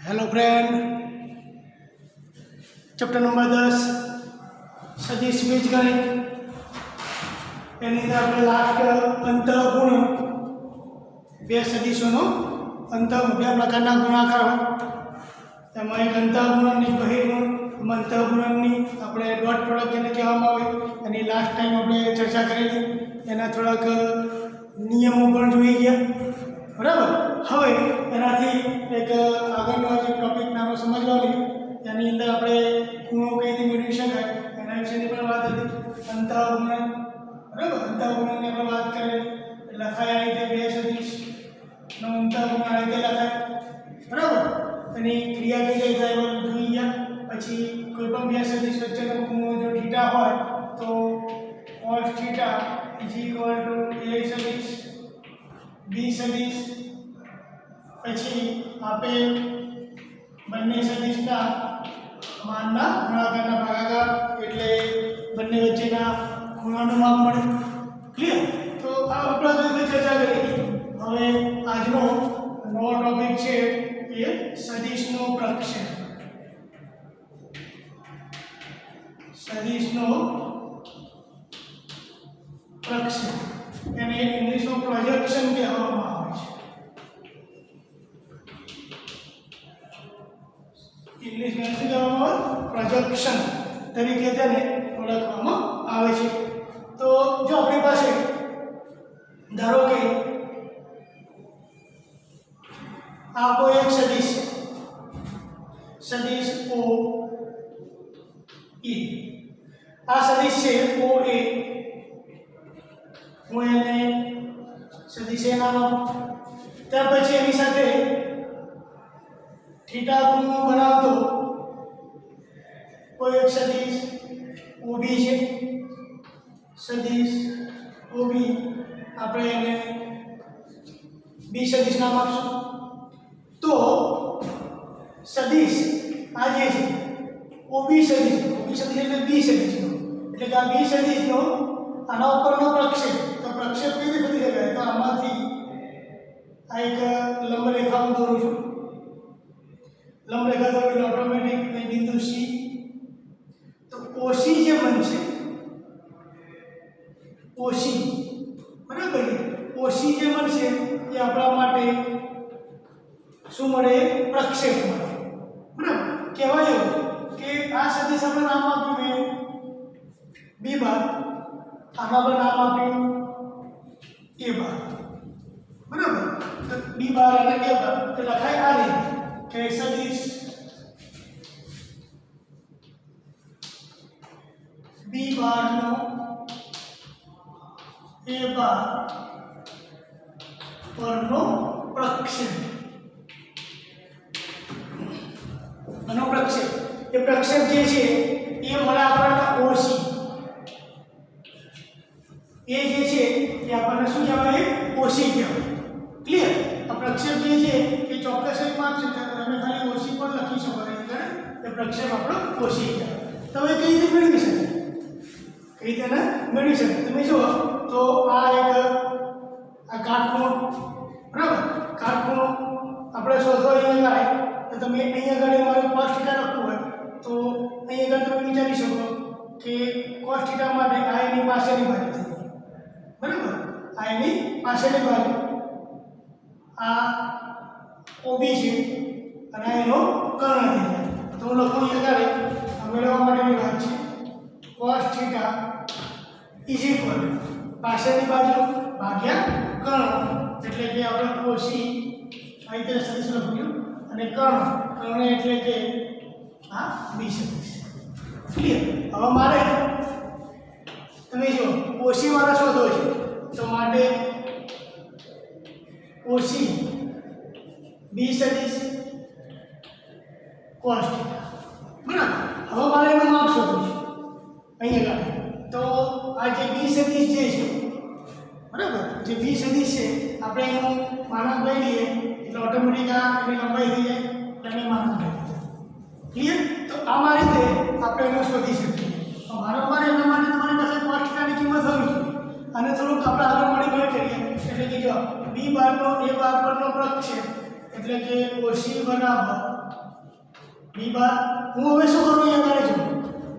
Hello friend, chapter number 10 सदिश बीजगणित any अंदर આપણે લાસ્ટ અંતઃગુણ બે સદિશોનો બે પ્રકારના ગુણાકાર એમાં એક અંતઃગુણન અને બહિર્ગુણ. અંતઃગુણનની આપણે ડોટ પ્રોડક્ટ જેને કહેવામાં આવે એની લાસ્ટ ટાઈમ આપણે ચર્ચા કરેલી. એના થોડાક નિયમો પણ જોઈ ગયા, બરાબર. હવે એનાથી એક આગળનો જે ટોપિક નાનો સમજવા મળ્યો એની અંદર આપણે ખૂણો કઈ રીતે મેળવી શકાય એના વિશેની પણ વાત હતી. અંતઃગુણન, બરાબર. અંતઃગુણનની આપણે વાત કરેલી. લખાય આ રીતે બે સદિશનો અંતઃગુણન આ રીતે લખાય, બરાબર. એની ક્રિયા કઈ કઈ થાય એ જોઈ ગયા. પછી કોઈ પણ બે સદિશ વચ્ચેનો ખૂણો જો થીટા હોય તો cos થીટા a સદિશ b સદિશ પછી આપેલ બંને સદિશના માનના ગુણાકારના ભાગાકાર એટલે બંને વચ્ચેના ખૂણાનું માપ મળે. ક્લિયર? તો આ આપણે ચર્ચા કરી. હવે આજનો નવો ટોપિક છે એ સદિશનો પ્રક્ષેપ. સદિશનો પ્રક્ષેપ એને ઇંગ્લિશમાં પ્રોજેક્શન કહેવામાં આવે છે. ઇંગ્લિશમાં શું કહેવામાં આવે? પ્રોજેક્શન તરીકે તેને ઓળખવામાં આવે છે. તો જો આપણી પાસે ધારો કે આ કોઈ એક સદિશ ઓ એ, આ સદિશ છે ઓ એ, હું એને સદિશ એ નામ આપું. ત્યાર પછી એની સાથે થીટા ખૂણો બનાવતો કોઈ એક સદિશ OB છે. સદિશ OB આપણે એને બી સદિશ નામ આપશું. તો સદિશ આ જે છે OB સદિશ એટલે બી સદિશનો, એટલે કે આ બી સદિશનો આના ઉપરનો પ્રક્ષેપ. તો પ્રક્ષેપ કેવી રીતે થઈ શકાય? તો આમાંથી આ એક લંબ રેખા હું દોરું છું. લંબ રેખા દોરી ઓટોમેટિક એ બિંદુ C. તો OC જે બનશે OC, બરાબર. OC જે બનશે એ આપણા માટે શું મળે? પ્રક્ષેપ મળે, બરાબર. કહેવાય એવું કે આ સદિશ આપણે નામ આપ્યું બી બાર, આના પર નામ આપ્યું એ બાર, બરાબર. તો બી બાર અને એ બાર તો લખાય આ રીતે કે સદિશ બી બારનો એ બાર પરનો પ્રક્ષેપ. આનો પ્રક્ષેપ, એ પ્રક્ષેપ જે છે એ મળે આપણને OC. એ જે છે એ આપણને શું કહેવાય? OC કહેવાય. ક્લિયર? આ પ્રક્ષેપ જે છે એ ચોક્કસ એક માપ છે. તમે ખાલી OC પણ લખી શકો એટલે એ પ્રક્ષેપ આપણો OC કહેવાય. તમે કઈ રીતે મેળવી શકો? કઈ રીતે મેળવી શકો? તમે જુઓ તો આ એક આ કાટખૂણો, બરાબર. કાટખૂણો આપણે શોધો અહીંયા આગળ. તો તમે અહીંયા આગળ મારે cos θ લખવું હોય તો અહીંયા આગળ તમે વિચારી શકો કે cos θ માટે આ એની પાસેની બાજુ થઈ, બરાબર. આ એની પાસેની બાજુ આ OB છે અને આ એનો કર્ણ થઈ જાય. તો હું લખું અહીંયા આગળ મેળવવા માટેની વાત છે cos θ પાસેની બાજુ ભાગ્યા કર્ણ, એટલે કે આપણે OC આ રીતે સદિશ લખ્યું અને કર્ણ એટલે કે આ બી સદિશ. ક્લિયર? હવે મારે તમે જો OC વાળા શોધો છે તો માટે OC બી સદિશ cos θ, બરાબર. હવે મારે એનું માપ શોધવું છે અહીંયા આગળ. તો આ જે બી સદિશ જે છે, બરાબર, જે બી સદિશ છે આપણે એનું માનક લઈ લઈએ એટલે ઓટોમેટિક આ એની લંબાઈ થઈ જાય એટલે માનક લઈ લઈએ. ક્લિયર? તો આ રીતે આપણે એને શોધી શકીએ. વારંવાર એના માટે તમારી પાસે cos θ ની કિંમત હોવી જોઈએ. અને થોડુંક આપણે આગળ મળી ગયું કરીએ એટલે કે જો બી બારનો એ બાર પરનો પ્રક્ષેપ એટલે કે OC બરાબર બી બાર હું હવે શું કરું અહીંયા આગળ જો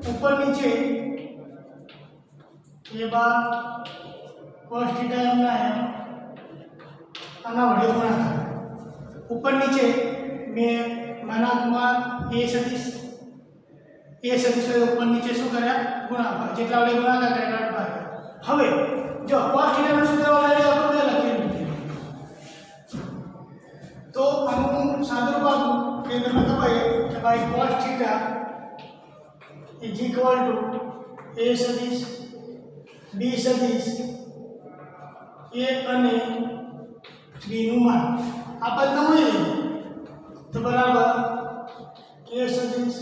ઉપર નીચે એ બાર cos થીટા એમ ના એમ આના વડે ગુણાકાર ઉપર નીચે મેં માનાંકમાં એ સદિશ ઉપર નીચે શું કર્યા ગુણાકાર જેટલા વડે ગુણાકાર કર્યા એટલા વડે હવે જો cos થીટાનું સૂત્ર વડે આપણે લખી દીધું તો આનું સાદુરૂપ આપું કે તમને ખબર કે ભાઈ cos theta is equal to a સદિશ b સદિશ a અને b નું માન આ પદ મળી ગયું તો બરાબર a સદિશ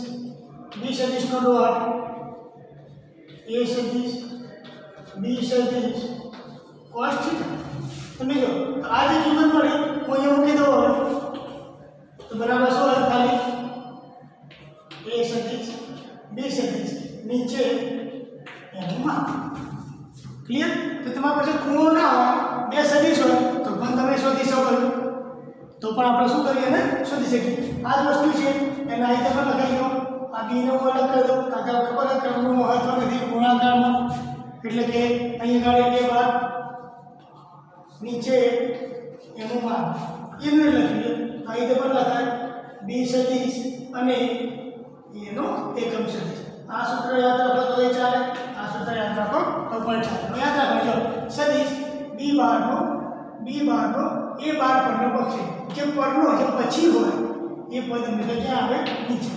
b સદિશ નો ડોટ a સદિશ b સદિશ cos થીટા તમે જો આ જે કિંમત મળી હું અહીંયા મૂકી દઉં તો બરાબર શું હોય ખાલી a સદિશ b સદિશ નીચે એનું માપ ક્લિયર તો તમારા પાસે ખૂણો ના હોય બે સદિશ હોય તો પણ તમે શોધી શકો તો પણ આપણે શું કરીએ ને શોધી શકીએ આ જ વસ્તુ છે એને આ રીતે પણ લગાવી દો આ બી નો અલગ કરી દો કારણ કે ખબર છે ક્રમનું મહત્વ નથી ગુણાકારમાં એટલે કે અહીંયા ગાડી બે બાર નીચે એનું માપ એનું લખીએ આ રીતે પણ લખાય બી સદિશ અને એનો એકમ સદિશ આ સૂત્ર યાદ રાખો તો એ ચાલે આ સૂત્ર યાદ રાખો તો પણ ચાલે યાદ રાખજો સદિશ બી બારનો એ બાર પરનો પક્ષ જે પરનો જે પછી હોય એ પદ હંમેશા ક્યાં આવે નીચે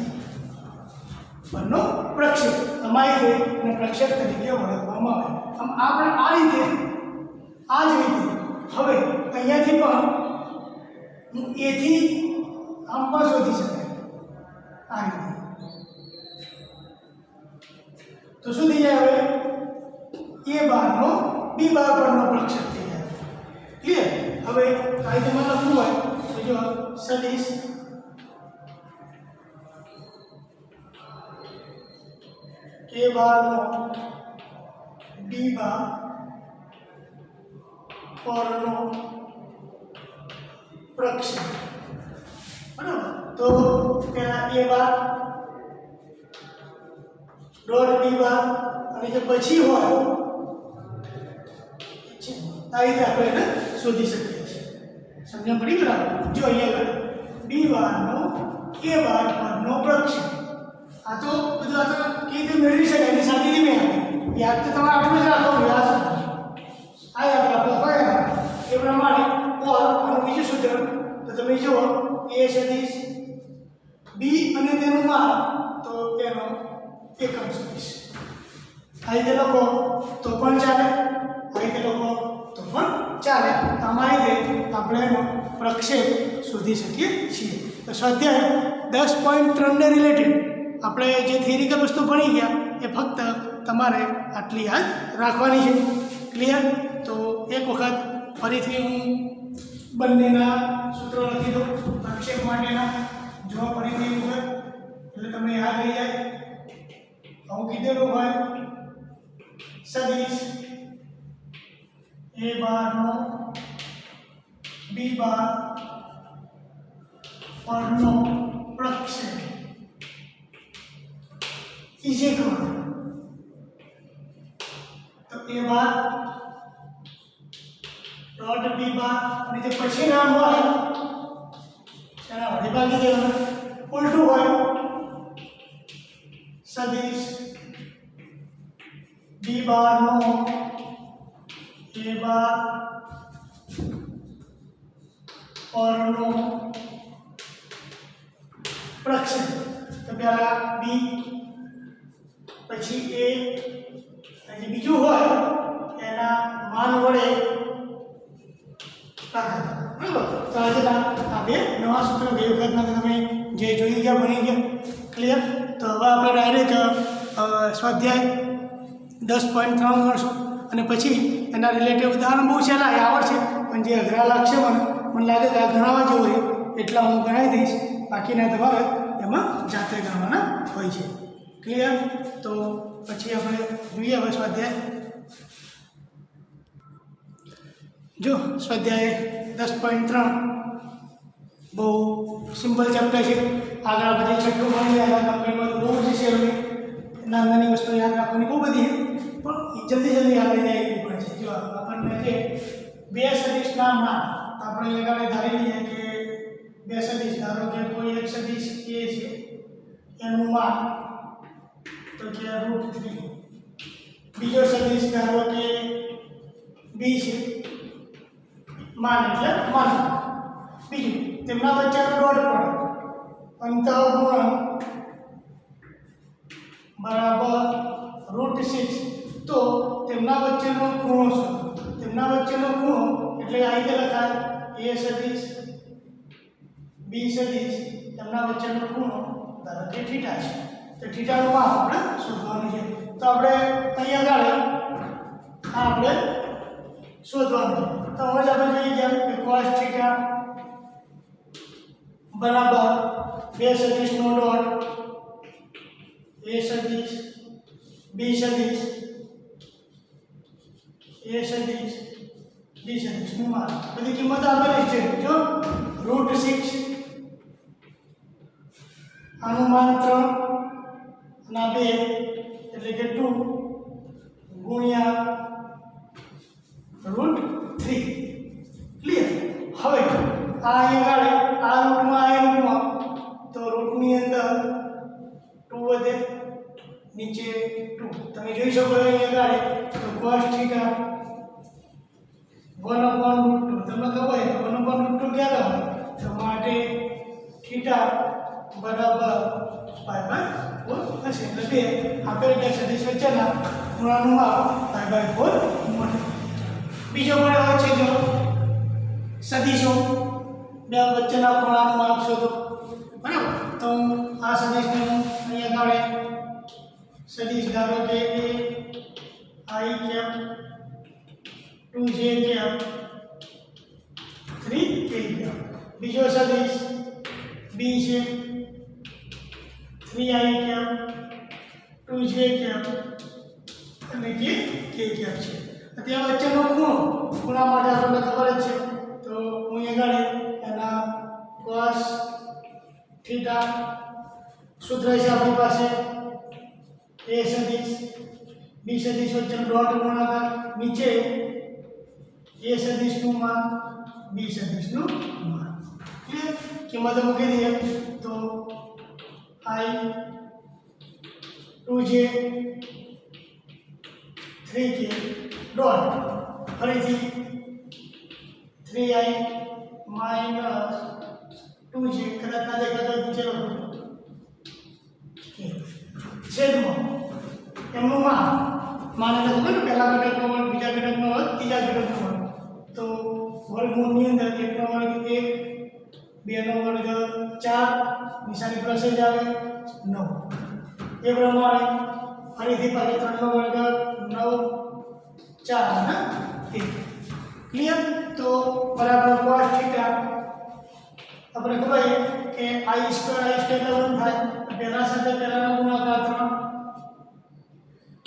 પરનો પ્રક્ષેપ અમાય છે અને પ્રક્ષેપ તરીકે ઓળખવામાં આવે આમ આપણે આ જ રીતે હવે અહીંયાથી પણ એથી આમ પણ શોધી શકાય આ રીતે તો શું થઈ જાય હવે એ બારનો બી બાર પરનો પ્રક્ષેપ થઈ જાય ક્લિયર હવે આ રીતે મને લખવું હોય તો જો સદિશ એ બારનો બી બાર પરનો પ્રક્ષેપ બરાબર તો પેલા એ બાર ડોટ બી બાર અને જે પછી હોય આ રીતે આપણે એને શોધી શકીએ છીએ સમજણ પડી બરાબર જો અહીંયા બી બારનો એ બાર પરનો પ્રક્ષેપ આ તો બધું આ તો કેવી રીતે મેળવી શકાય એની સાબિતી મેં આપી યાદ તો તમારે આપણે જ રાખવાનું યાદ આ યાદ રાખો કયા એ પ્રમાણે ઓર અને બીજું સૂત્ર તો તમે જુઓ એ સદિશ બી અને તેનું માપ તો એનો એકમ સદિશ આ રીતે લખો તો પણ ચાલે આ રીતે લખો તો પણ ચાલે આમાં રીતે આપણે એનો પ્રક્ષેપ શોધી શકીએ છીએ તો સ્વાધ્યાય 10.3 ને રિલેટેડ આપણે જે થિયરિકલ વસ્તુ ભણી ગયા એ ફક્ત તમારે આટલી યાદ રાખવાની છે ક્લિયર તો એક વખત ફરીથી હું બંનેના સૂત્રો લખી દઉં પ્રક્ષેપ માટેના જો ફરીથી એક વખત એટલે તમને યાદ રહી જાય આવું કીધેલું હોય સદિશ એ બારનો બી બાર પરનો પ્રક્ષેપ ઇઝ ઇક્વલ તો એ બાર ડોટ બી બાર અને જે પછી નામ હોય એના વડે ભાગી દેવાનું ઉલટું હોય સદિશ બી બારનો એ બાર પરનો પ્રક્ષેપ તો પહેલા બી પછી એ અને બીજું હોય એના માન વડે ભાગાકાર બરાબર તો આજે આ બે નવા સૂત્રો ગઈ વખતના તમે જે જોઈ ગયા ભણી ગયા ક્લિયર તો હવે આપણે ડાયરેક્ટ સ્વાધ્યાય 10.3 ગણશું અને પછી એના રિલેટેડ ઉદાહરણ બહુ સહેલા એ આવડશે પણ જે અઘરા લાગશે મને લાગે કે આ ગણાવવા જેવું હોય એટલા હું ગણાવી દઈશ બાકીના તમારે એમાં જાતે ગણવાના હોય છે ક્લિયર તો પછી આપણે જોઈએ હવે સ્વાધ્યાય જો સ્વાધ્યાય 10.3 બહુ સિમ્પલ ચેપ્ટર છે. આગળ આપણે છઠ્ઠું ભણીએ આગળ કમ્પ્લીટમાં બહુ જ છે હવે નાની વસ્તુ યાદ રાખવાની બહુ બધી છે પણ જલ્દી યાદ રહી જાય એવી પણ છે. જો આપણને જે બે સદિશના માન આપણે આગળ ધારી લઈએ કે બે સદિશ ધારો કે કોઈ એક સદિશ a છે એનું માન તો કે √3. બીજો સદિશ ધારો કે b છે માન એટલે માન. બીજું તેમના વચ્ચેનો ડોટ પ્રોડક્ટ અંતઃગુણન બરાબર √6. તો તેમના વચ્ચેનો ખૂણો શું? તેમના વચ્ચેનો ખૂણો એટલે આ રીતે લખાય a સદિશ b સદિશ તેમના વચ્ચેનો ખૂણો ધારો કે થીટા છે. તો થીટાનું માપ આપણે શોધવાનું છે. તો આપણે અહીંયા આગળ આપણે શોધવાનું છે. તો હવે આપણે જોઈ ગયા કે cos થીટા બરાબર બે સદિશનો ડોટ a સદિશ b સદિશ a સદિશ b સદિશનું માપ બધી કિંમત આપેલી છે. જો √6 આનું માન 3 અને 2 એટલે કે 2 ગુણ્યા √3. ક્લિયર? હવે આ અહીંયા આ રૂટમાં તો રૂટની અંદર 2 વધે નીચે 2 તમે જોઈ શકો અહીંયા તો cos થીટા 1/√2 તમને ખબર હોય તો 1/√2 ક્યારે હોય તો માટે થીટા બરાબર π/4 હશે. એટલે બે આપેલ બે સદિશ વચ્ચેના ખૂણાનું માપ π/4 મળે. બીજો મળ્યો છે જો સદિશો બે વચ્ચેના ખૂણાનું માપ શોધો. બરાબર? તો આ સદિશને અહીંયા આગળ સદિશ ધારો કે i cap 2j cap 3k cap. બીજો સદિશ b છે 3i કેપ 2j કેપ અને k કેપ છે. ત્યાં વચ્ચેનો ખૂણા માટે આપણને ખબર જ છે તો હું અહીંયા આગળ એના cos થીટા સૂત્ર છે આપણી પાસે a સદિશ b સદિશ વચ્ચેનો ડોટ ગુણાકાર નીચે a સદિશનું માન b સદિશનું માન. ક્લિયર? કિંમત મૂકી દઈએ તો i 2j 3k ડોટ ફરીથી 3i માઇનસ 2j કદાચ ના દેખાતો નીચે લખો છેદમાં એમનું માન એટલે ખબર ને પહેલા ઘટકનો વર્ગ બીજા ઘટકનો વર્ગ ત્રીજા ઘટકનો વર્ગ. તો વર્ગમૂળની અંદર 1 નો વર્ગ 1 2 નો વર્ગ 4 નિશાની પ્લસ જ આવે 9. એ પ્રમાણે ફરીથી પાછળ 3 નો વર્ગ 9 4 અને 1. ક્લિયર? તો બરાબર cos થીટા આપણે ખબર કે i² એટલે 1 થાય. પહેલા સાથે પહેલાનો ગુણાકાર 3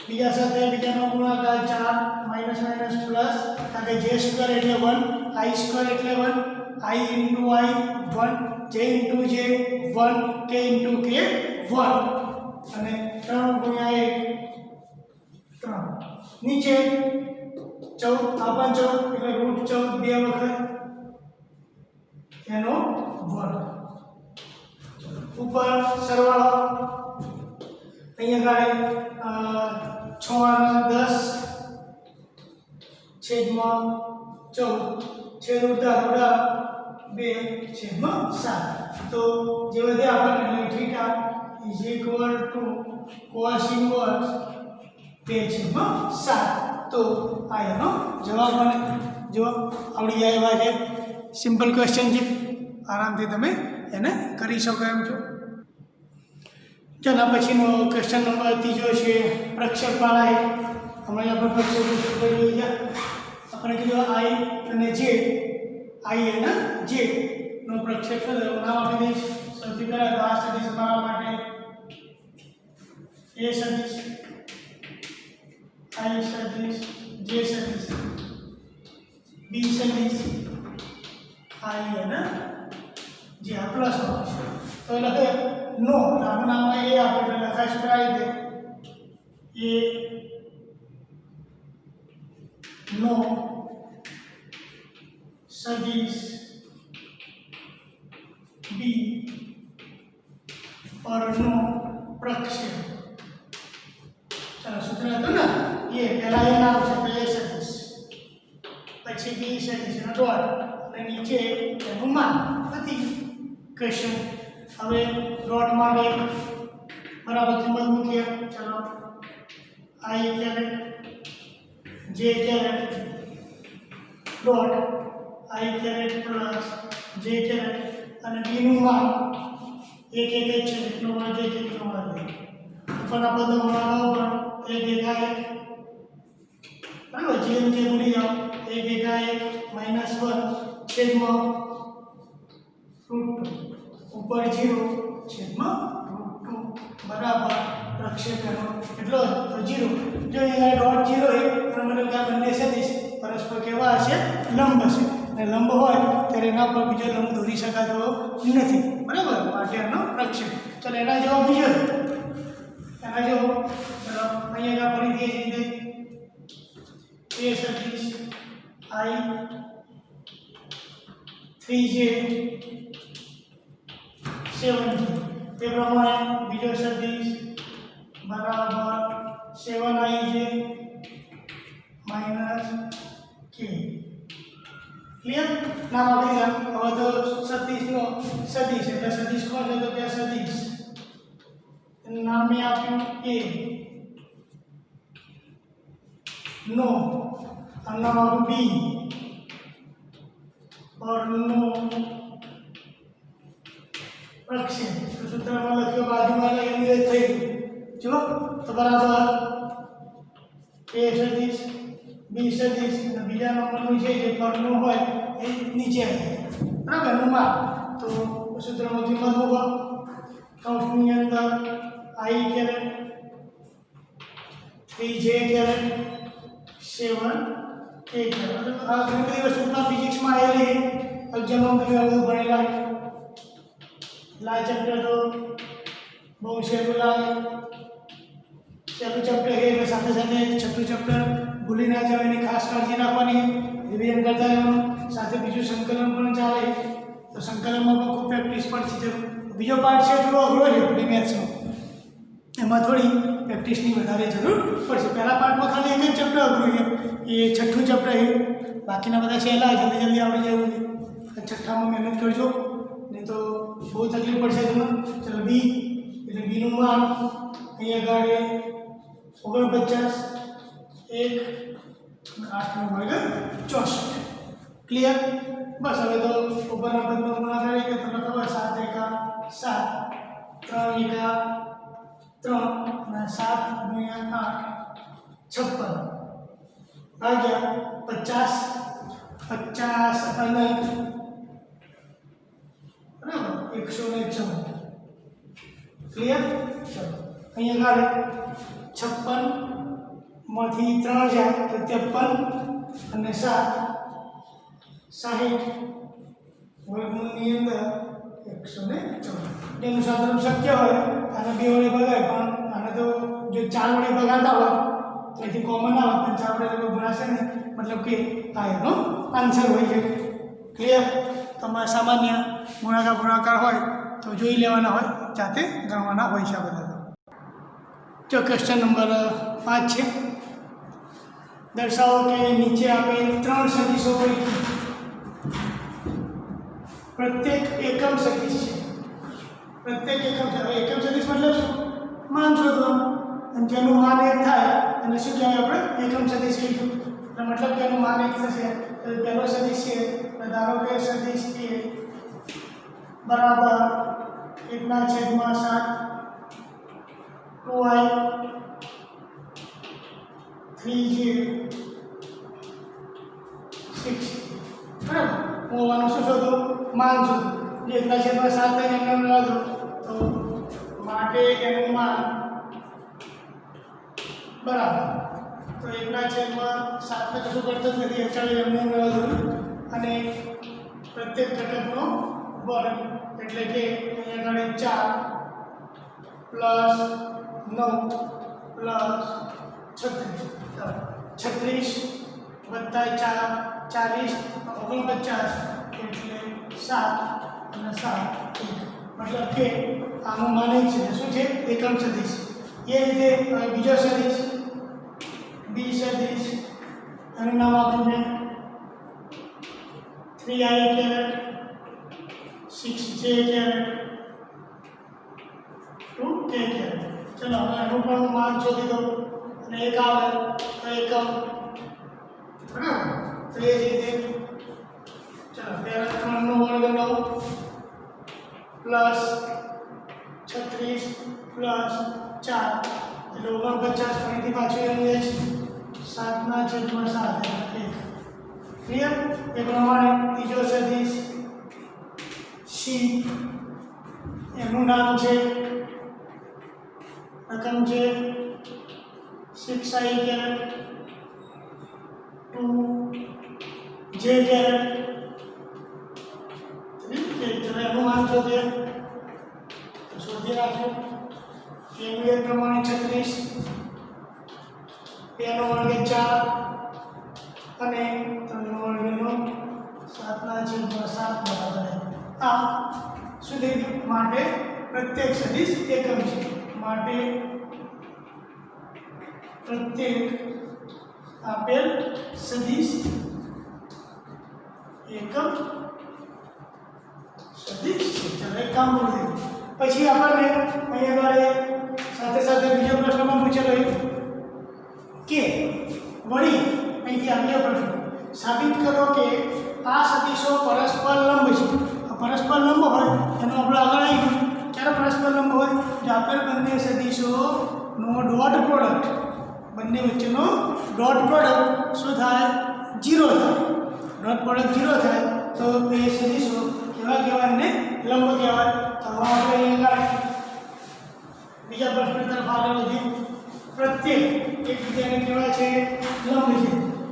બીજા સાથે બીજાનો ગુણાકાર 4 માઈનસ માઈનસ પ્લસ કારણ કે j² એટલે 1 i² એટલે 1 i × i 1 j × j 1 k × k 1 અને 3 ગુણ્યા 1 3 નીચે 14 આ 14 એટલે √14 બે વખત એનો વર્ગ ઉપર સરવાળો અહીંયા આગળ 6 અને 10 છેદમાં 14 છેદ ઉડાડો 2/7. તો જે વધે આપણને theta is equal to cos inverse 2/7. તો આ એનો જવાબ બને. જો આવડી જાય એવા છે સિમ્પલ ક્વેશ્ચન છે આરામથી તમે એને કરી શકો એમ છો. તેના પછીનો ક્વેશ્ચન નંબર 3 છે પ્રક્ષેપવાળા. હમણાં આપણે પ્રક્ષેપ જોઈ ગયા. આપણે કીધું i અને j નો પ્રક્ષેપ શોધો. નામ આપી દઈશ. સૌથી પહેલા તો આ સદિશ બનાવવા માટે a સદિશ i સદિશ j સદિશ b સદિશ i અને તો લખે નો આનું નામ એ આપે એટલે લખાય શું આ રીતે એ નો સદિશ બી પરનો પ્રક્ષેપ. ચાલો સૂત્ર હતું ને એ પહેલા એ નામ છે તો એ સદિશ પછી બી સદિશ નો ડોટ અને નીચે એનું માન હતી ક્વેશ્ચન. હવે ડોટ માટે બરાબર કિંમત મૂકીએ. ચાલો i caret j caret dot i caret plus j caret અને બી નું માન એક એક જ છે એકનો વર્ગ એક એકનો વર્ગ ઉપરના પદો બનાવો પણ એક એકા એક બરાબર જેમ કે ભૂલી જાઓ એક એકા એક -1 છેદમાં √2 ઉપર 0 છેદમાં √2 બરાબર પ્રક્ષેપણનો એટલો તો 0. જો અહીંયા ડોટ 0 હોય તો મતલબ કે આ બંને સદિશ પરસ્પર કેવા હશે લંબ હશે અને લંબ હોય ત્યારે એના પર બીજો લંબ દોરી શકાતો નથી બરાબર માટે એનો પ્રક્ષેપ. ચાલો એના જેવો બીજો એના જેવો ચાલો અહીંયા ફરીથી એ રીતે એ સદિશ I 3j 7j તે પ્રમાણે બીજો સદિશ બરાબર 7ij - k. ક્લિયર? નામ આપી દીધા. હવે તો સદિશનો સદિશ એટલે સદિશ કોણ છે તો કે સદિશ એનું નામ મેં આપ્યું a નો આનું નામ આપ્યું b પરનો પ્રક્ષેપ. તો સૂત્રમાં લખ્યું બાજુમાં એની થઈ જો તો બરાબર a સદિશ b સદિશ અને બીજા નંબરનું છે જે પરનું હોય એ નીચે આવે બરાબર એનું માપ. તો સૂત્રમાં કિંમત મૂકો કૌંસની અંદર I caret 3j caret 7 k caret. આ ઘણી બધી વસ્તુમાં ફિઝિક્સમાં આવેલી અગજમાં તમે બધું ભણેલા લા ચેપ્ટર તો બહુ સહેલું લાગે. સહેલું ચેપ્ટર એ સાથે સાથે છઠ્ઠું ચેપ્ટર ભૂલી ના જાવ એની ખાસ કાળજી રાખવાની રિવિઝન કરતા રહેવાનું. સાથે બીજું સંકલન પણ ચાલે તો સંકલનમાં પણ ખૂબ પ્રેક્ટિસ પડશે. બીજો પાર્ટ છે થોડો અઘરો છે મેથ્સનો એમાં થોડી પ્રેક્ટિસની વધારે જરૂર પડશે. પહેલા પાર્ટમાં ખાલી એક જ ચેપ્ટર અઘરું છે એ છઠ્ઠું ચેપ્ટર છે બાકીના બધા સહેલા જલ્દી જલ્દી આવડી જાય. છઠ્ઠામાં મહેનત કરજો નહીં તો બહુ તકલીફ પડશે તમને. ચલો બી એટલે બીનું માન અહીંયા આગળ 49 1 8 નો વર્ગ 64. ક્લિયર? બસ હવે તો ઉપરના પદનો ગુણાકાર કે તમને ખબર 7 એકા 7 3 એકા 3 અને 7 ગુણ્યા 8 56 ભાગ્યા 50 અને બરાબર 114. ક્લિયર? ચલો અહીંયા આગળ 56 માંથી 3 જાય તો 53 અને 7 60 વર્ગમૂળની અંદર 114. એનું સાધારણ શક્ય હોય આને 2 વડે ભગાય પણ આને તો જો 4 વડે ભગાતા હોય તો એથી કોમન આવે પણ 4 વડે તો ભગાશે નહીં મતલબ કે આ એનો આન્સર હોય છે. ક્લિયર? તમારા સામાન્ય ગુણાકાર હોય તો જોઈ લેવાના હોય જાતે ગણવાના હોય છે બધા. જો ક્વેશ્ચન નંબર 5 છે. દર્શાવો કે નીચે આપેલ 3 સદિશો પૈકી પ્રત્યેક એકમ સદિશ છે. પ્રત્યેક એકમ છે. હવે એકમ સદિશ મતલબ શું? માન શોધવાનું અને જેનું માન 1 થાય અને શું કહેવાય આપણે એકમ સદિશ કહીશું. એટલે મતલબ કે એનું માન 1 થશે. તો પહેલો સદિશ છે ધારો કે સદિશ a બરાબર 1/7 2i 3j 6 બરાબર. હું આનું શું શોધું? માન શોધું. 1/7 થાય એમને રહેવા દો તો માટે એનું માન બરાબર તો 1/7 ને કશું કરતો જ નથી. એમને રહેવા દો અને પ્રત્યેક ઘટકનો વર્ગ એટલે કે અહીંયા આગળ 4 + 9 + 36 36 + 4 40 49 એટલે 7 અને 7 મતલબ કે આનું માનિક છે શું છે એકમ સદિશ એ રીતે બીજો સદિશ બી સદિશ એનું નામ આપીને 3i 6j 2k ચલો હવે એનું પણ માન શોધી દો અને એક આવે તો એકમ બરાબર તો એ જ રીતે ચલો પહેલા 3 નો વર્ગ 9 + 36 + 4 એટલે 49 ફરીથી પાછું એનું એ 7/7 ક્લિયર એ પ્રમાણે ત્રીજો સદિશ સી એનું નામ છે રકમ છે 6i 2j એનું નામ શોધી રાખો એનું એ પ્રમાણે 36 2 નો વર્ગ 4 અને 3 નો વર્ગ 7/7 બરાબર આ સુધી માટે પ્રત્યેક સદિશ એકમ છે માટે પ્રત્યેક આપેલ સદિશ એકમ સદિશ છે ચલો એક કામ કરીએ પછી આપણને અહીંયા આગળ સાથે સાથે બીજો પ્રશ્નમાં પૂછેલો કે વળી અહીંથી આગળ પ્રશ્ન સાબિત કરો કે આ સદિશો પરસ્પર લંબ છે પરસ્પર લંબ હોય એનો આપણે આગળ આવી ગયું ક્યારે પરસ્પર લંબ હોય જો આપેલ બંને સદિશોનો ડોટ પ્રોડક્ટ બંને વચ્ચેનો ડોટ પ્રોડક્ટ શું થાય 0 થાય ડોટ પ્રોડક્ટ 0 થાય તો એ સદિશો કેવા કહેવાય ને લંબ કહેવાય તો હવે આપણે અહીંયા બીજા પ્રશ્ન તરફ આગળ વધીએ પ્રત્યેક એક બીજાને કહેવાય છે લંબ છે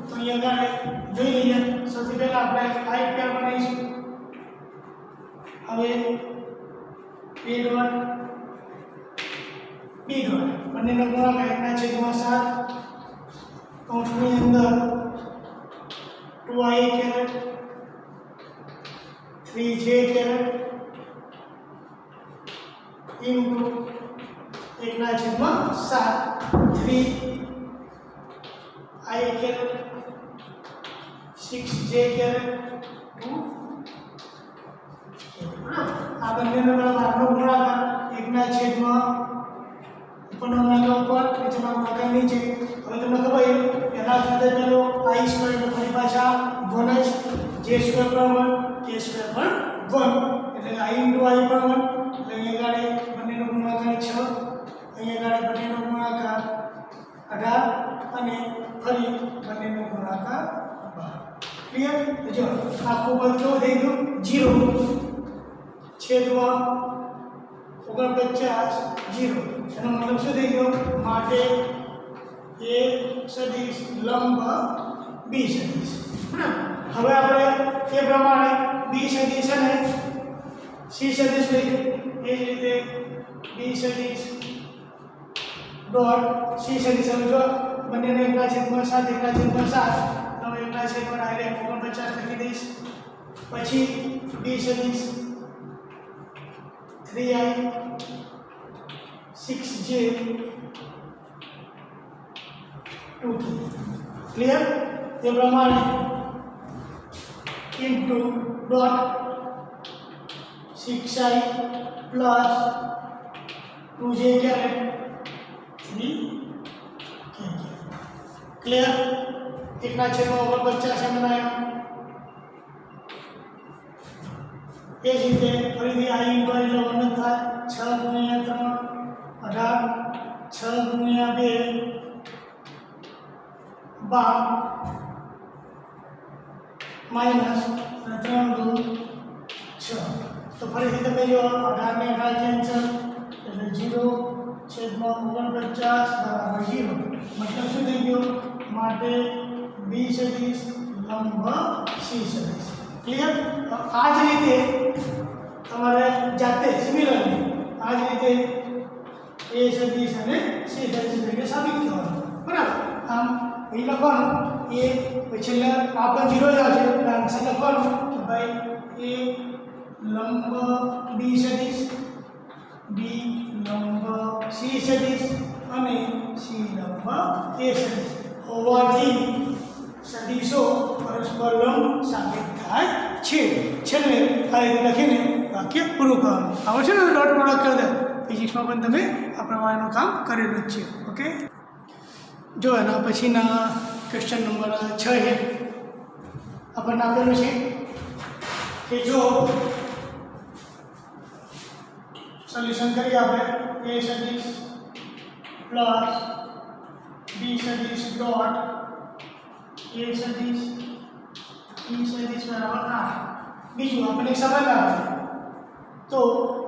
તો અહીંયા આગળ જોઈ લઈએ સૌથી પહેલા આપણે આ એક પેર બનાવીશું હવે a ડોટ b ડોટ બંનેનો ગુણાકાર 1/7 કૌંસની અંદર 2i 3j into 1/7 3i 6j 2 આ બંનેનો બરાબરનો ગુણાકાર 1/7 ઉપરનો ગુણાકાર ઉપર નીચેનો ગુણાકાર નીચે હવે તમને ખબર પહેલા સાથે પેલો i સ્ક્વેર એટલે ફરી પાછા 1 જ j સ્ક્વેર પર 1 k સ્ક્વેર પર 1 એટલે i * i પર 1 એટલે અહીંયા આગળ બંનેનો ગુણાકાર 6 અહીંયા આગળ બંનેનો ગુણાકાર 18 અને ફરી બંનેનો ગુણાકાર 12 ક્લિયર જો આખું પદ કેવું થઈ ગયું 0 છેદમાં 49 0 એનો મતલબ શું થઈ ગયો માટે એ સદિશ લંબ બી સદિશ હવે આપણે એ પ્રમાણે બી સદિશ અને સી સદિશ લઈએ એ જ રીતે બી સદિશ ડોટ સી સદિશ હવે જો બંનેને 1/7 1/7 તો 1/7 ડાયરેક્ટ 49 લખી દઈશ પછી બી સદિશ 3i 6j 2k ક્લિયર તે પ્રમાણે into dot 6i plus 2j 3k clear 1/49 બનાવ્યો એ જ રીતે ફરીથી i * એટલે 1 થાય 6 * 3 18 6 * 2 12 માઈનસ 3 * 6 તો ફરીથી તમે જો 18 ને 18 કેન્સલ એટલે 0 છેદમાં 49 બરાબર 0 મતલબ શું થઈ ગયો માટે બી સદિશ લંબ સી સદિશ ક્લિયર આ જ રીતે તમારે રીતે એ સદિશ અને સી સદિશ તરીકે સાબિત કરવાનું, બરાબર. આમ અહીં લખવાનું એ પછી આ પણ 0 જ આવશે એટલે આન્સર લખવાનું કે ભાઈ એ લંબ બી સદિશ, બી લંબ સી સદિશ અને સી લંબ એ સદિશ હોવાથી સદિશો પરસ્પર લંબ સાબિત થાય છે. છેલ્લે આ રીતે લખીને વાક્ય પૂરું કરવાનું. આવડશે ને ડોટ પ્રોડક્ટ કરી દે. ફિઝિક્સમાં પણ તમે આ પ્રમાણેનું કામ કરેલું જ છે. ઓકે, જો એના પછીના ક્વેશ્ચન નંબર 6 છે. આપણને આપેલું છે કે જો સોલ્યુશન કરીએ આપણે એ સદિશ પ્લસ બી સદિશ ડોટ એ સદિશ ઈ સદિશ બરાબર 8. બીજું આપણે એક સવાલ આપે તો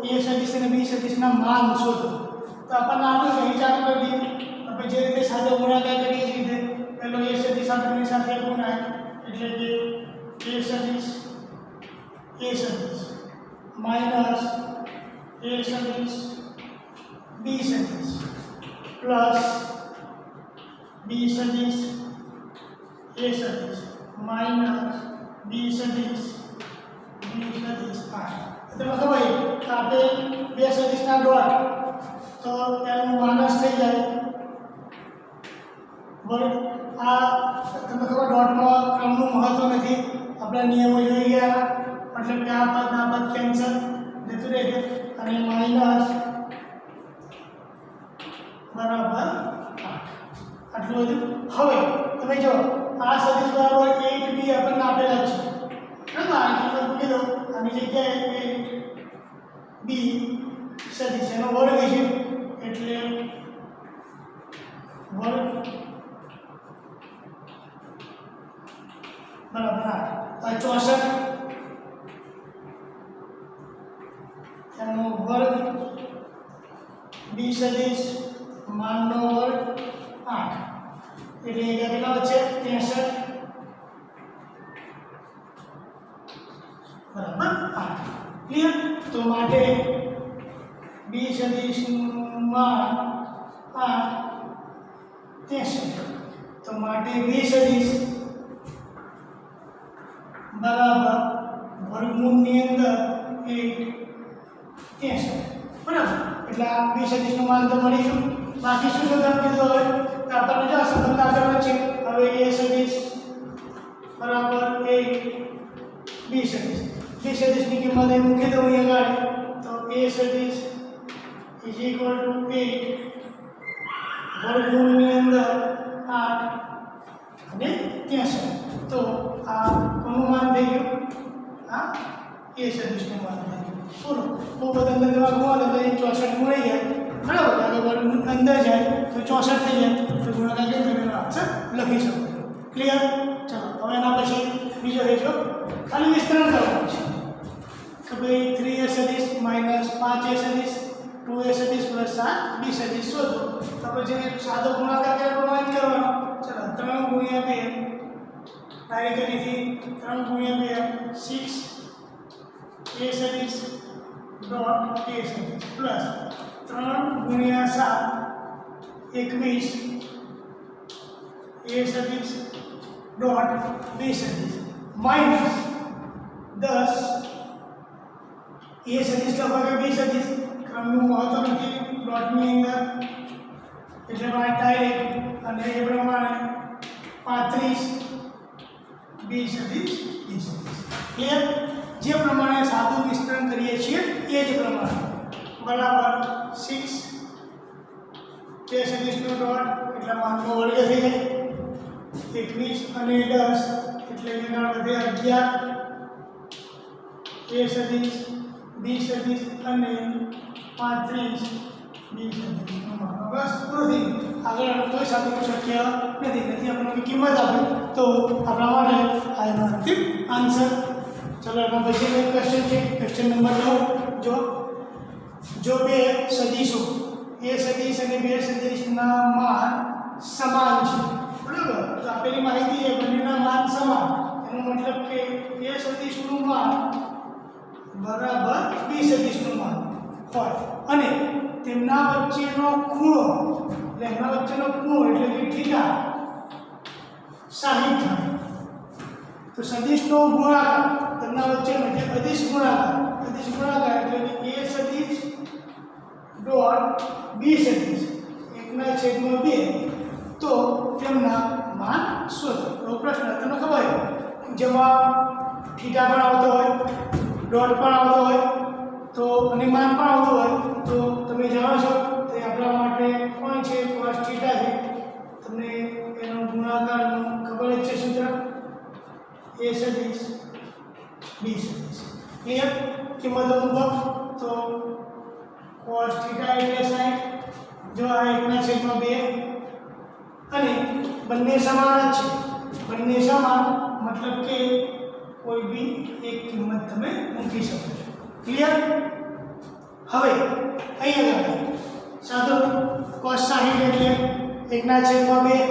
એ સદિશ અને બી સદિશના માન શોધો. તો આપણને આપણે અહીં ચાલુ કરી દઈએ. આપણે જે રીતે સાદો ગુણાકાર કરીએ છીએ રીતે પહેલો એ સદિશ આપણને સાથે ગુણાય એટલે કે એ સદિશ માઇનસ એ સદિશ બી સદિશ પ્લસ બી સદિશ એ સદિશ માઇનસ બી સદિશ 8. તમે ખબર કે આપણે બે સદિશના ડોટ તો એનું માઇનસ થઈ જાય વર્ગ. આ તમને ખબર ડોટમાં ક્રમનું મહત્વ નથી. આપણા નિયમો જોઈ ગયા મતલબ કે આ પદ ના પદ કેન્સલ જતું રહે અને માઇનસ બરાબર 8. આટલું બધું. હવે તમે જો આ સદિશ બરાબર 8b આપણને આપેલા છે, બરાબર. આ કિંમત મૂકી દો. આની જગ્યાએ 8b સદિશ એનો વર્ગ છે એટલે વર્ગ બરાબર 8. 64 એનો વર્ગ બી સદિશ માનનો વર્ગ 8 એટલે એ કેટલા વચ્ચે 63 બરાબર 8. ક્લિયર. તો માટે બી સદિશમાં 8 63. તો માટે બી સદિશ બરાબર વર્ગમૂળની અંદર 8 63 બરાબર. એટલે આ બી સદિશનું માન તો મળી ગયું. બાકી શું શોધવાનું કીધું? હવે તો આપણને જો સંબંધ આગળ છે. હવે એ સદિશ બરાબર 8 બી સદિશ. બી સદિશની કિંમત એ મૂકી દઉં અહીંયા આગળ. તો એ સદિશ ઇઝ ઇક્વલ ટુ 8 વર્ગમૂળની અંદર 8 અને 63. તો આ કોનું માન થઈ ગયું? આ એ સદિશનું માન થઈ ગયું. બોલો બહુ બધા અંદર જવા ગુણાકાર તો 64 ગુણાઈ જાય, બરાબર. આગળ અંદર જાય તો 64 થઈ જાય. તો ગુણાકાર કરી તમે આન્સર લખી શકો. ક્લિયર. ચાલો હવે એના પછી બીજો રહેજો ખાલી વિસ્તરણ કરવાનું છે કે ભાઈ 3a સદિશ માઇનસ 5a સદિશ 2a સદિશ પ્લસ 7b સદિશ શોધો. તો પછી સાદો ગુણાકાર કર્યા પ્રમાણે કરવાનો. ચાલો 3 ગુણ્યા 2 ડાયરેક્ટલીથી 3 ગુણ્યા 2 6 a સદિશ ડોટ a સદિશ પ્લસ 3 ગુણ્યા 7 21 a સદિશ ડોટ b સદિશ માઇનસ 10 a સદિશ લખો કે b સદિશ ક્રમનું મહત્વ નથી ડોટની અંદર એટલે ડાયરેક્ટ અને એ પ્રમાણે 35 b સદિશ b સદિશ. ક્લિયર. જે પ્રમાણે સાદું વિસ્તરણ કરીએ છીએ એ જ પ્રમાણે બરાબર 6 a સદિશનો ડોટ એટલે માનનો વર્ગ થઈ જાય 21 અને 10 એટલે એના વધે 11 a સદિશ b સદિશ અને 35 b સદિશ. બસ પૂરું. આગળ કોઈ સાદું શક્ય નથી. આપણને કિંમત આપી તો આપણા માટે આ એનો અંતિમ આન્સર. ચલો એના પછી ક્વેશ્ચન છે ક્વેશ્ચન નંબર 9. જો બે સદિશો એ સદિશ અને બે સદિશના માન સમાન છે, બરાબર. તો આપેલી માહિતી એ બંનેના માન સમાન એનો મતલબ કે એ સદિશનું માન બરાબર બી સદિશનું માન. હોય અને તેમના વચ્ચેનો ખૂણો એટલે એમના વચ્ચેનો ખૂણો એટલે કે થીટા 60 થાય તો સદિશનો ગુણાકાર તેમના વચ્ચેનો જે અદિશ ગુણાકાર એટલે કે a સદિશ ડોટ b સદિશ 1/2 તો તેમના માન શોધો. તો પ્રશ્ન તમને ખબર જેમાં થીટા પણ આવતો હોય ડોટ પણ આવતો હોય તો અને માન પણ આવતો હોય તો તમે જાણો છો તે આપણા માટે કોણ છે cos થીટા છે તમને એનો ગુણાકારનો ખબર જ છે સૂત્ર a સદિશ b સદિશ ક્લિયર કિંમતો મૂકો તો cos થીટા એટલે 60 જો આ 1/2 અને બંને સમાન જ છે બંને સમાન મતલબ કે કોઈ બી એક કિંમત તમે મૂકી શકો છો ક્લિયર. હવે અહીંયા આગળ સાદો cos 60 એટલે 1/2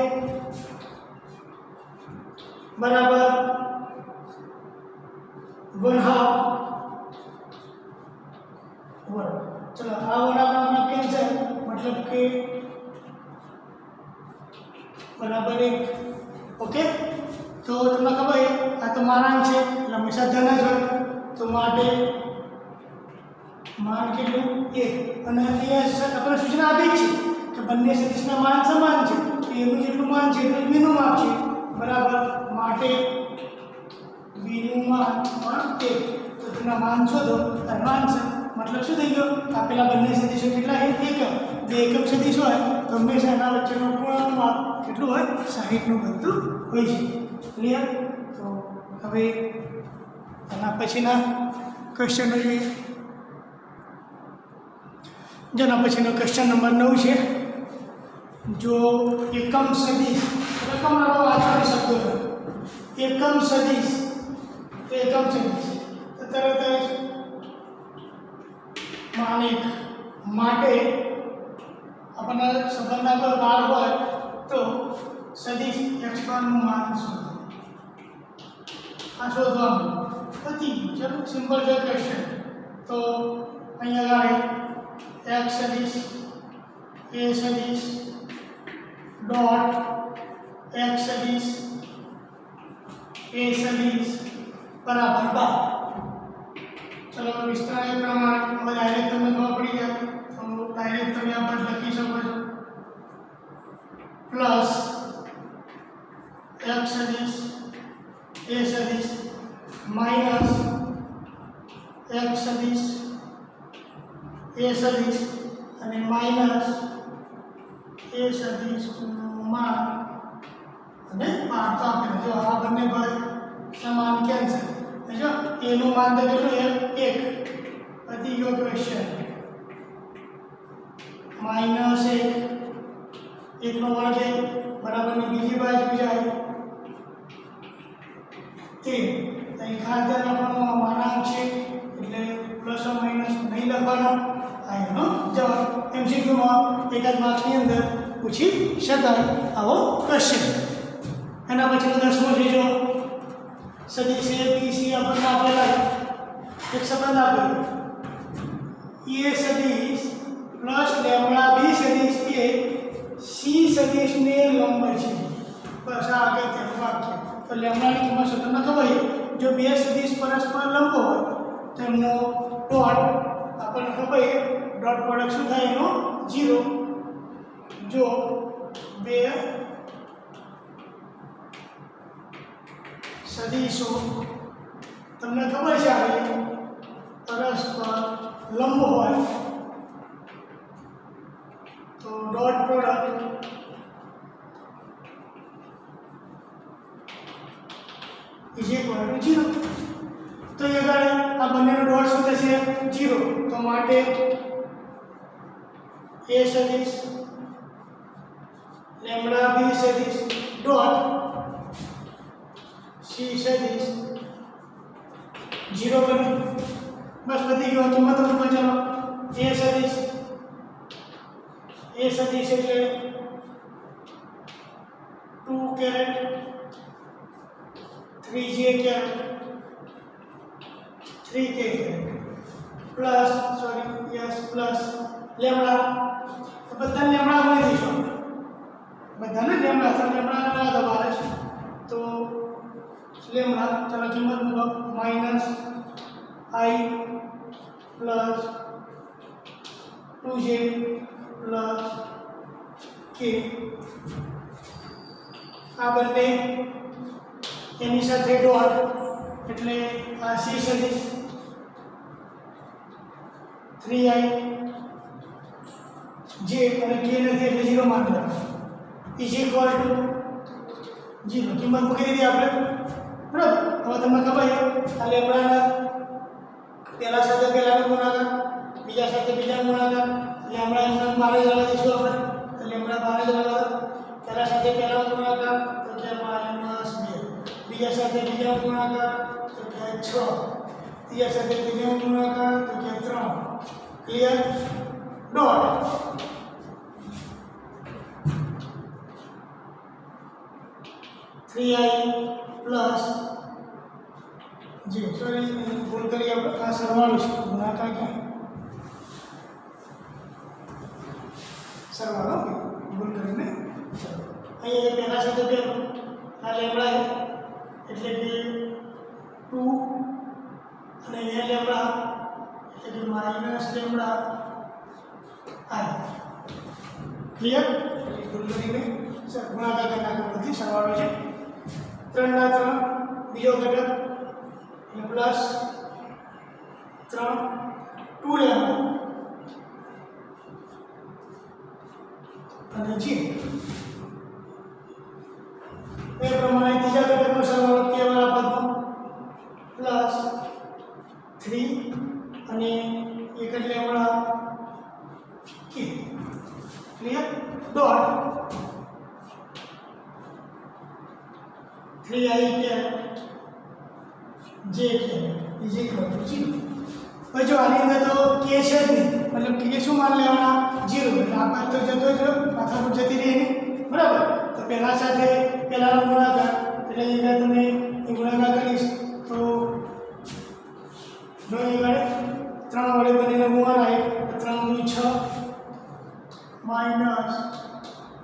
બરાબર 1/2 चलो आ वाला कैंसिल मतलब कि बराबर 1 ओके तो તમને ખબર આ તો માનાંક છે એટલે હંમેશા ધન જ હોય તો માટે માન કેટલું 1 અને અહીંયા આપણે સૂચના આપી છે કે બંને સદિશના માન સમાન છે તો એનું જેટલું માન છે એટલું b નું માપ છે બરાબર માટે b નું માન 1 તો તેના માન શોધો માન છે मतलब શું થઈ ગયો આપેલા બંને સદિશો કેટલા છે એકમ જે એકમ સદિશ હોય તો હંમેશા એના વચ્ચેનો ખૂણાનું માપ કેટલું હોય 60 નું બનતું હોય છે ક્લિયર. તો હવે આના પછીના ક્વેશ્ચનો જોઈએ. જેના પછીનો ક્વેશ્ચન નંબર 9 છે જો એકમ સદિશ રકમ વાંચવાની શબ્દો એકમ સદિશ તો તરત જ માનિક માટે આપણને સંબંધના પર ભાર હોય તો સદિશ x1 નું માન શોધો આ શોધવાનું પતી ગયું. ચલો સિમ્પલ છે ક્વેશ્ચન. તો અહીંયા આગળ x સદિશ a સદિશ ડોટ x સદિશ a સદિશ બરાબર 12. चलो विस्तार प्रमाण હવે ડાયરેક્ટ તમને ખબર પડી જાય તો ડાયરેક્ટ તમે આ પર લખી શકો છો પ્લસ x સદિશ a સદિશ માઈનસ x સદિશ a સદિશ અને માઈનસ a સદિશ માં અને 12 તો આપણે જો આ બંને પર સમાન કેન્સલ જો a નું માન તો કેટલું 1 પતી ગયો ક્વેશ્ચન માઈનસ 1 નો વર્ગ બરાબર ની બીજી બાજુ જાય તે અહીં ખાસ ધ્યાન રાખવાનું માનાંક છે એટલે પ્લસ ઓર માઈનસ નહીં લખવાનો આ એનો જવાબ એમસીક્યુમાં એકાદ માર્ક્સની અંદર પૂછી શકાય આવો ક્વેશ્ચન. એના પછીનો 10મો છે જો સદિશ a b c આપણને આપેલા એક સંબંધ આપ્યો a સદિશ પ્લસ લેમ્બડા b સદિશ એ c સદિશને લંબ છે બસ આ આગળ તેનું વાક્ય. તો લેમ્બડાની કિંમત તમને ખબર છે જો બે સદિશ પરસ્પર લંબ હોય તો એમનો ડોટ આપણને ખબર છે ડોટ પ્રોડક્ટ શું થાય એનો 0 જો બે સદિશો તમને ખબર છે આ પરસ્પર લંબ હોય તો dot product is equal to 0. તો એ આગળ આ બંનેનો ડોટ શું થશે 0 તો માટે a સદિશ લેમ્બડા b સદિશ ડોટ c સદિશ 0 બને બસ પતી ગયો. કિંમત મૂકો ચાલો a સદિશ એટલે 2 caret 3j caret 3k caret plus sorry yes plus lambda તો બધા લેમ્ડા ઉમેરી દઈશું બધાને લેમ્ડા તો લેમ્ડા ના દબાવે છે તો લેમ્ડા ચલો કિંમત મૂકો minus I plus 2j plus k આ બંને એની સાથે ડોટ એટલે આ c સદિશ 3i j અને k નથી એટલે 0 માન લો ઇઝ ઇક્વલ ટુ 0 કિંમત મૂકી દીધી આપણે બરાબર હવે તમને ખબર છે આ લેમ્ડાના પહેલા સાથે પહેલાનો ગુણાકાર બીજા સાથે બીજાનો ગુણાકાર લેમ્ડા એમને બારે જ લગાવી દઈશું આપણે તો લેમ્ડા બારે જ લગાવો પહેલા સાથે પહેલાનો ગુણાકાર તો કે -2 બીજા સાથે બીજાનો ગુણાકાર તો કે 6 ત્રીજા સાથે ત્રીજાનો ગુણાકાર તો કે 3 clear dot I plus g sorry भूल करिए आ सरवाळो છે ગુણાકાર ક્યાં સરવાળો ભૂલ કરીને અહીંયા પહેલા સાથે પહેલો આ લેમ્ડા એટલે કે 2 અને અહીંયા લેમ્ડા એટલે કે માઈનસ લેમ્ડા I ક્લિયર ભૂલ કરીને ગુણાકાર કરનાર બધી સરવાળો છે 3 ના 3 બીજો ઘટક प्लस 3 2 लेम्डा અને g એ પ્રમાણે ત્રીજા ઘટકનો સરવાળો k વાળા પદનો પ્લસ 3 અને એક જ lambda k clear dot 3i કે जे के इज इक्वल टू 0 भाई जो आनी अंदर तो k છે જ નહીં मतलब k શું માન લેવાના 0 એટલે આ બાદ તો જતો જ માથાકૂટ જતી રહી ને બરાબર તો પહેલા સાથે પહેલાનો ગુણાકાર એટલે અહીંયા તમે ગુણાકાર કરીશ તો જો અહીંયા 3 વડે બંનેનો ગુણાકાર આવે તો 3 × 6 માઈનસ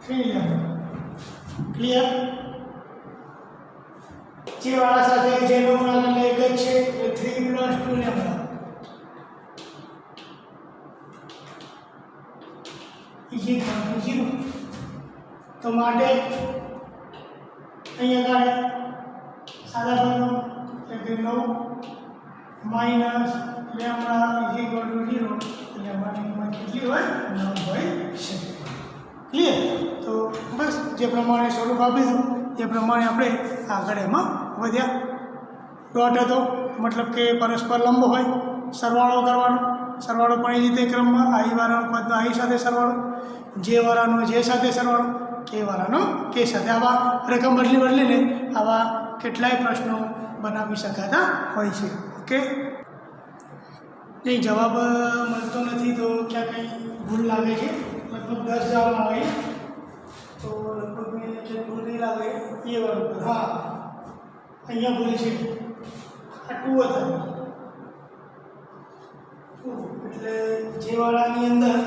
3 લેમ્ડા ક્લિયર જે વાળા સાથે જેનો ગુણાકાર એક જ છે એટલે 3 + 2 લેમ્ડા ઇઝ ઇક્વલ ટુ 0 તો માટે અહીંયા કાઢે સાદા પદનો એટલે 9 minus lambda is equal to 0 એટલે લેમ્ડાની કિંમત કેટલી હોય 9/6 ક્લિયર તો બસ જે પ્રમાણે સ્વરૂપ આપીશું એ પ્રમાણે આપણે આગળ એમાં વધ્યા ડોટ હતો મતલબ કે પરસ્પર લંબ હોય સરવાળો કરવાનો સરવાળો પણ એ રીતે ક્રમમાં આઈ વાળાનો પદનો આઈ સાથે સરવાળો જે વાળાનો જે સાથે સરવાળો કે વાળાનો કે સાથે આવા રકમ બદલીને આવા કેટલાય પ્રશ્નો બનાવી શકાતા હોય છે ઓકે નહીં જવાબ મળતો નથી તો ક્યાં કંઈ ભૂલ લાગે છે લગભગ 10 જવાબ આવે તો લગભગ મેં જે ભૂલ નહીં લાગે એ વાળું હા અહીંયા ભૂલ છે આ 2 હતા એટલે જે વાળાની અંદર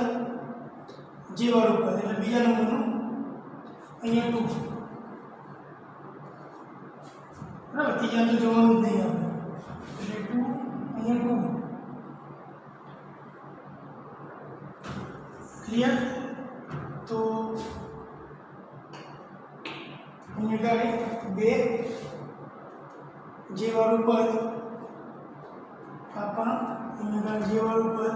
જે વાળું પદ એટલે બીજા નંબરનું અહીંયા 2 બરાબર ત્રીજા તો જોવાનું જ નહીં આપણે એટલે 2 અહીંયા 2 ક્લિયર તો અહીંયા ગાડી 2 જે વાળું પદ આપણ અહીંયા ગાડી જે વાળું પદ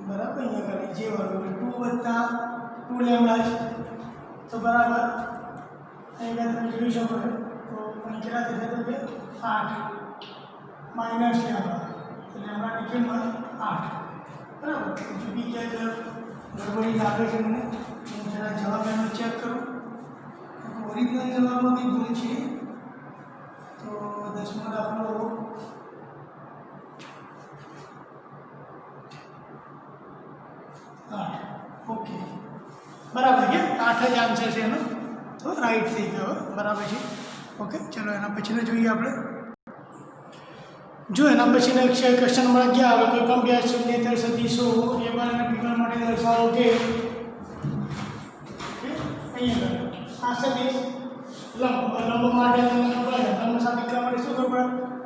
બરાબર અહીંયા ગાડી જે વાળું 2 + 2 લેમ્ડા તો બરાબર અહીંયા તમે જોઈ શકો છો તો અહીં કેટલા થશે તો કે 8 માઈનસ લેમ્ડા એટલે લેમ્ડાની કિંમત 8 બરાબર બી ક્યાં ગડબડી લાગે છે મને હું જરા જવાબ એનો ચેક કરું ઓરિજિનલ જવાબમાં બી ભૂલ છે તો 10મો દાખલો ઓકે બરાબર છે 8 જ આન્સર છે એનો તો રાઈટ થઈ ગયો બરાબર છે ઓકે ચલો એના પછીનો જોઈએ આપણે જો એના પછીનો ક્વેશ્ચન નંબર 11 કોઈ પણ બે શૂન્યેતર સદીશો a બાર અને b બાર માટે દર્શાવો કે અહીંયા આ સદીશ લંબ માટે લંબ સાબિત કરવા માટે શું કરવું પડે?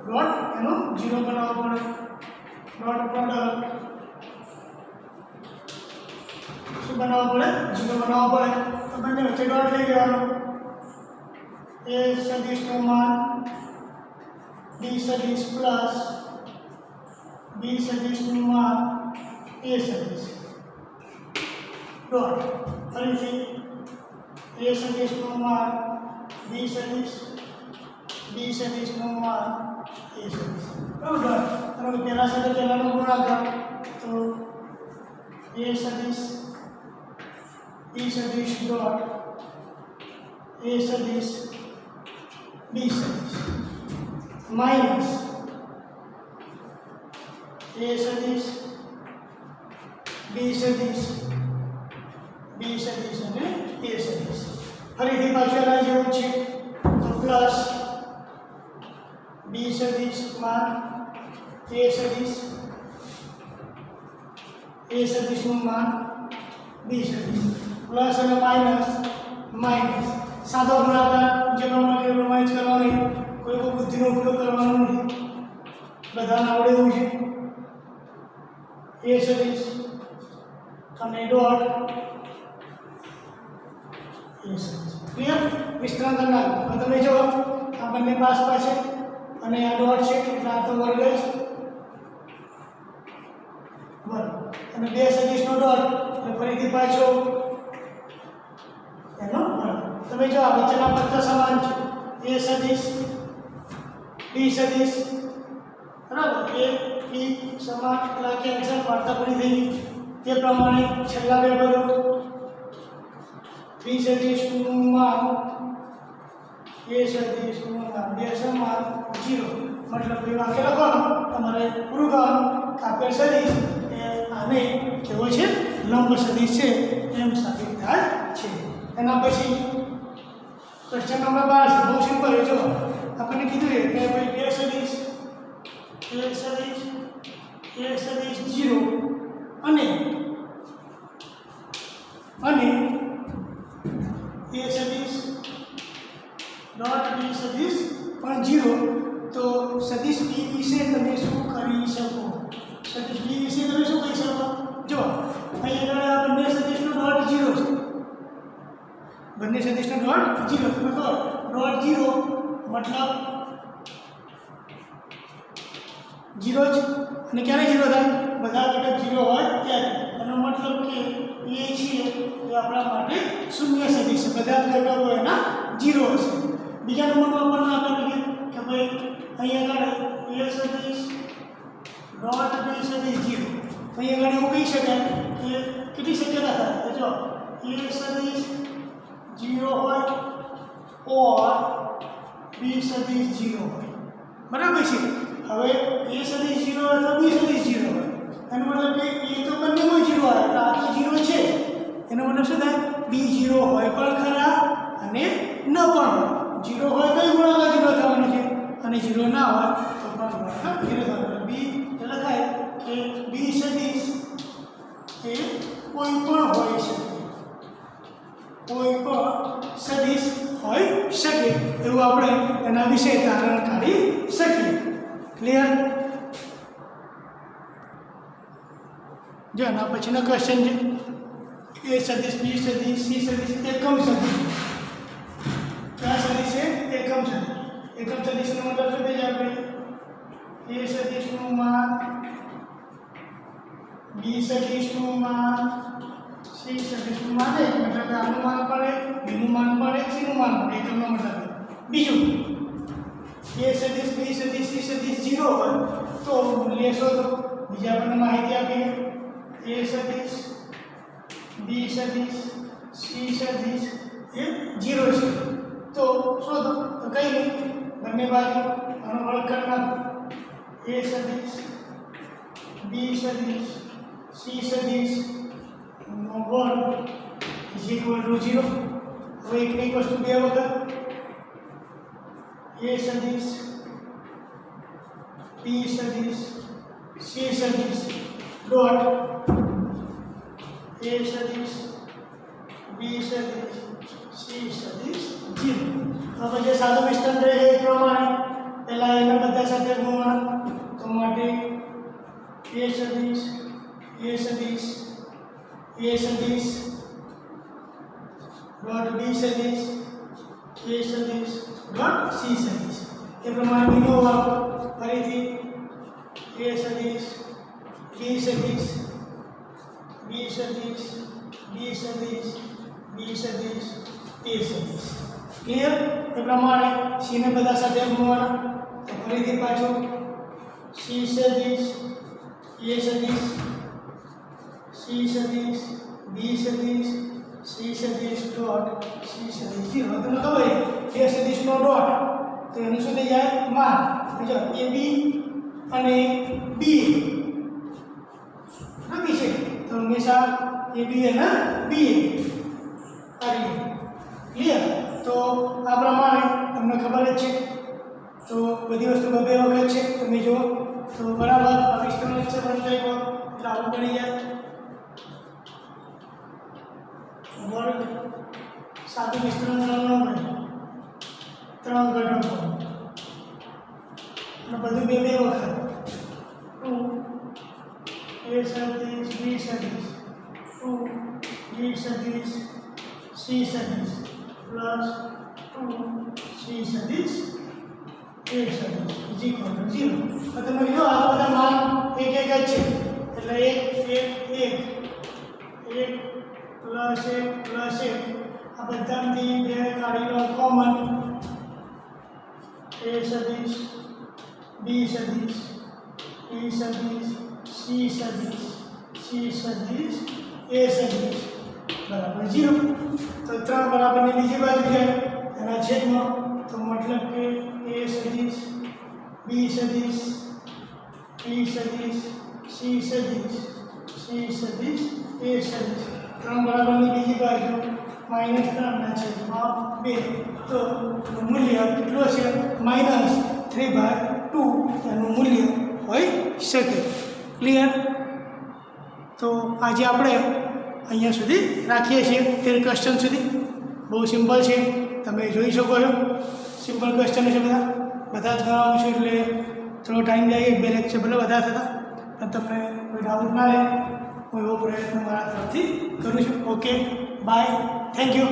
ડોટ એનો 0 બનાવવો પડે. ડોટ પ્રોડક્ટ શું બનાવવો પડે? 0 બનાવવો પડે. તો બંને વચ્ચે ડોટ લઈ લેવાનો. a સદીશનું માન b સદીશ પ્લસ b સદીશનું માન a સદીશ ડોટ ફરીથી a સદીશનું માન b સદીશનું માન a સદીશ બરાબર. અને પહેલા સાથે પહેલાનો ગુણાકાર તો a સદીશ b સદીશ ડોટ a સદીશ b સદીશ માઇનસ a સદીશ b સદીશ અને a સદીશ. ફરીથી પાછળ આ જેવું છે તો પ્લસ b સદીશ માન a સદીશનું માન b સદીશ પ્લસ અને માઇનસ સાદો ગુણાકાર જે પ્રમાણે પ્રમાણિત કરવાની કોઈ બુદ્ધિનો ઉપયોગ કરવાનો નથી, બધાને આવડે એવું છે. a સદીશ અને ડોટ a સદીશ ક્લિયર. વિસ્તરણ કરનાર તમે જો આ બંને પાસ પાસે અને આ ડોટ છે એટલે આ તો વર્ગ જ વર્ગ અને બે સદીશનો ડોટ એટલે ફરીથી પાછો એનો વર્ગ. તમે જો આ વચ્ચેના પદ સમાન છે. a સદીશ b સદીશ બરાબર a b સમાન એટલે કેન્સલ વાર્તા પડી થઈ. તે પ્રમાણે છેલ્લા બે પદો b સદીશનું માન a સદીશનું માન બે સમાન 0 મતલબ એ વાક્ય લખવાનું તમારે પૂરું કરવાનું. આપેલ સદીશ એ આને કેવો છે? લંબ સદીશ છે એમ સાબિત થાય છે. એના પછી ક્વેશ્ચન નંબર 12 છે. બહુ સિમ્પલ છે. જો આપણને કીધું છે કે ભાઈ બે સદીશ a સદીશ 0 અને a સદીશ ડોટ b સદીશ પણ 0. તો સદીશ b વિશે તમે શું કરી શકો? સદીશ b વિશે તમે શું કહી શકો? જો અહીંયા આગળ બંને સદીશનો ડોટ 0 છે. બંને સદીશનો ડોટ 0 તમે કહો ડોટ 0 મતલબ 0 જ. અને ક્યારે 0 થાય? બધા ઘટક 0 હોય ત્યારે. એનો મતલબ કે એ છે એ આપણા માટે શૂન્ય સદીશ છે. બધા ઘટકો એના 0 હશે. બીજા નંબરમાં આપણને આપેલું કે ભાઈ અહીંયા આગળ a સદીશ ડોટ b સદીશ 0. અહીંયા આગળ એવું કહી શકાય કે કેટલી શક્યતા થાય? તો જો a સદીશ 0 હોય ઓર b સદીશ 0 હોય. બરાબર છે. હવે a સદીશ 0 અથવા b સદીશ 0 હોય એનો મતલબ કે એ તો બંનેમાં 0 આવે એટલે આ તો 0 છે. એનો મતલબ શું થાય? b 0 હોય પણ ખરા અને ન પણ હોય. 0 હોય તો ગુણાકાર 0 થવાનો છે અને 0 ના હોય તો પણ ગુણાકાર 0 થવાનો. b એટલે થાય કે b સદીશ એ કોઈ પણ હોઈ શકે. કોઈ પણ સદીશ હોઈ શકે એવું આપણે એના વિશે તારણ કાઢી શકીએ. ક્લિયર? જો એના પછીનો ક્વેશ્ચન છે a સદીશ b સદીશ c સદીશ એકમ સદીશ. કયા સદીશ છે? એકમ સદીશ. એકમ સદીશનો મતલબ શું થાય? આપણે a સદીશનું માન b સદીશનું માન c સદીશનું માન એક મતલબ આનું માન પણ એક, બીનું માન પણ એક, cનું માન પણ એકમનો મતલબ. બીજું a સદીશ b સદીશ c સદીશ 0 હોય તો મૂલ્ય શોધો. બીજા આપણને માહિતી આપીએ a સદીશ b સદીશ c સદીશ એ 0 છે તો શોધો. તો કઈ નહીં, બંને બાજુ આનો વર્ગ કરનાર a સદીશ b સદીશ c સદીશ નો વર્ગ ઇઝ ઇક્વલ ટુ 0. હવે એકની વસ્તુ બે વખત a સદીશ b બી સદિશ સી સદિશ ડોટ એ સદિશ બી સદિશ સી સદિશ 0. હવે જે સાદું વિસ્તરણ છે એ પ્રમાણે પહેલાં એના બધા સાથે ગુણવાના, તો માટે એ સદિશ ડોટ બી સદિશ એ સદિશ ડોટ સી સદિશ એ પ્રમાણે બીજો વાળો ફરીથી એ સદિશ બી સદિશ એ સદિશ ક્લિયર. એ પ્રમાણે સી ને બધા સાથે ગુણવાના, તો ફરીથી પાછું સી સદિશ એ સદિશ બી સદિશ સી સદિશ ડોટ સી સદિશ 0. તમને ખબર છે એ સદિશનો ડોટ તો એનું શું થઈ જાય માન. જો એ બી અને બી બી છે તો હંમેશા એ બી અને બી ક્લિયર. તો આ પ્રમાણે તમને ખબર જ છે, તો બધી વસ્તુ બે વખત છે તમે જુઓ તો બરાબર. આ વિસ્તરણ છે બંધ થઈ ગયો એટલે આવું બની જાય વર્ગ સાદું વિસ્તરણ ન બને 3 ઘટકો અને બધું બે વખત 2 એ સદિશ બી સદિશ 2 બી સદિશ સી સદિશ પ્લસ 2 સી સદિશ એ સદિશ ઇઝ ઇક્વલ ટુ 0. તો તમે જો આ બધા માન એક જ છે એટલે 1 પ્લસ 1 આ બધામાંથી બે કાઢી લો કોમન એ સદિશ બી સદિશ સી સદિશ એ સદિશ બરાબર 0. તો 3 બરાબરની બીજી બાજુ છે એના છેદમાં, તો મતલબ કે એ સદિશ બી સદિશ સી સદિશ એ સદિશ 3 બરાબરની બીજી બાજુ -3 ના છેદમાં 2, તો મૂલ્ય કેટલું હશે -3/2 એનું મૂલ્ય હોઈ શકે. ક્લિયર. તો આજે આપણે અહીંયા સુધી રાખીએ છીએ 13 ક્વેશ્ચન સુધી. બહુ સિમ્પલ છે, તમે જોઈ શકો છો. સિમ્પલ ક્વેશ્ચન છે બધા જ ગણાવું છું એટલે થોડો ટાઈમ જાય, 2 લેક્ચર ભલે બધા થતા, પણ તમને કોઈ ડાઉટ ના રહે હું એવો પ્રયત્ન મારા તરફથી કરું છું. Okay, bye, thank you.